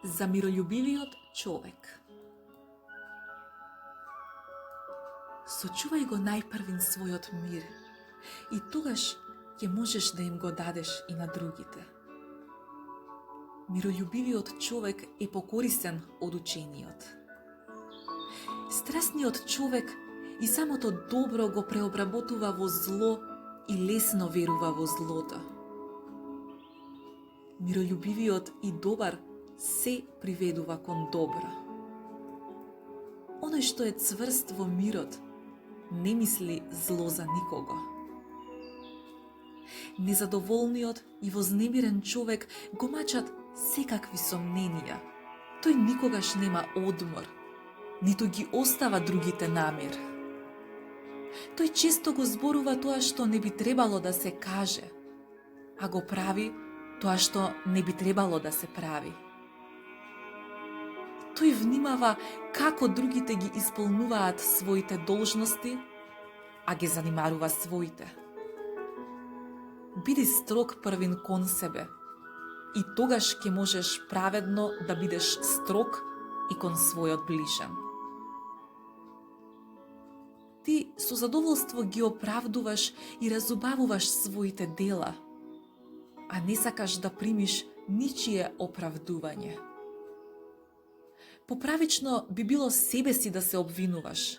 За миролюбивиот човек. Сочувај го најпрвин својот мир и тогаш ќе можеш да им го дадеш и на другите. Миролюбивиот човек е покорисен од учениот. Страсниот човек и самото добро го преобработува во зло и лесно верува во злото. Миролюбивиот и добар се приведува кон добро. Оној што е цврст во мирот, не мисли зло за никого. Незадоволниот и вознемирен човек го мачат секакви сомненија. Тој никогаш нема одмор, ниту ги остава другите на мир. Тој често го зборува тоа што не би требало да се каже, а го прави тоа што не би требало да се прави. Тој внимава како другите ги исполнуваат своите должности, а ги занимарува своите. Биди строг првин кон себе и тогаш ќе можеш праведно да бидеш строг и кон својот ближен. Ти со задоволство ги оправдуваш и разубавуваш своите дела, а не сакаш да примиш ничие оправдување. Поправично би било себе си да се обвинуваш,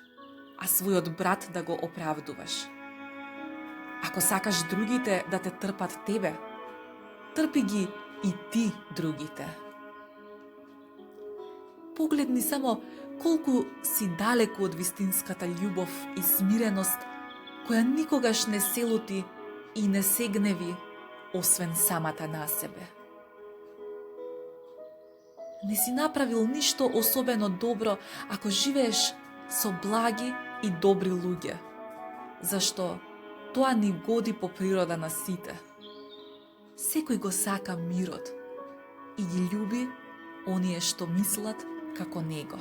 а својот брат да го оправдуваш. Ако сакаш другите да те трпат тебе, трпи ги и ти другите. Погледни само колку си далеку од вистинската љубов и смиреност, која никогаш не се лути и не се гневи, освен самата на себе. Не си направил ништо особено добро ако живееш со благи и добри луѓе, зашто тоа ни годи по природа на сите. Секој го сака мирот и ги љуби оние што мислат како него.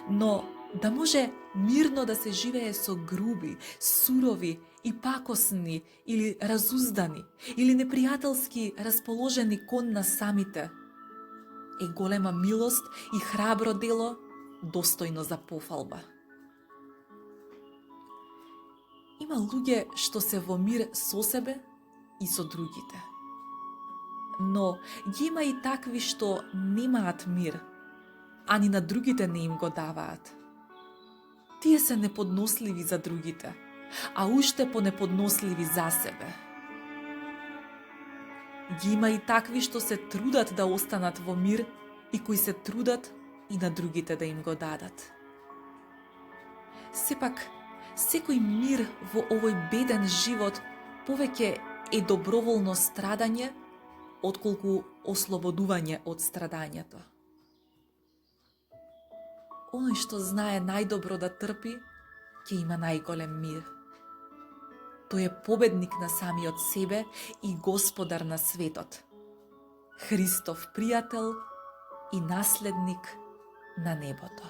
Но да може мирно да се живее со груби, сурови и пакосни или разуздани или непријателски расположени кон нас самите, е голема милост и храбро дело, достојно за пофалба. Има луѓе што се во мир со себе и со другите. Но ги има и такви што немаат мир, а ни на другите не им го даваат. Тие се неподносливи за другите, а уште понеподносливи за себе. Ги има и такви што се трудат да останат во мир и кои се трудат и на другите да им го дадат. Сепак, секој мир во овој беден живот повеќе е доброволно страдање, отколку ослободување од страдањето. Оној што знае најдобро да трпи, ќе има најголем мир. Тој е победник на самиот себе и господар на светот. Христов пријател и наследник на небото.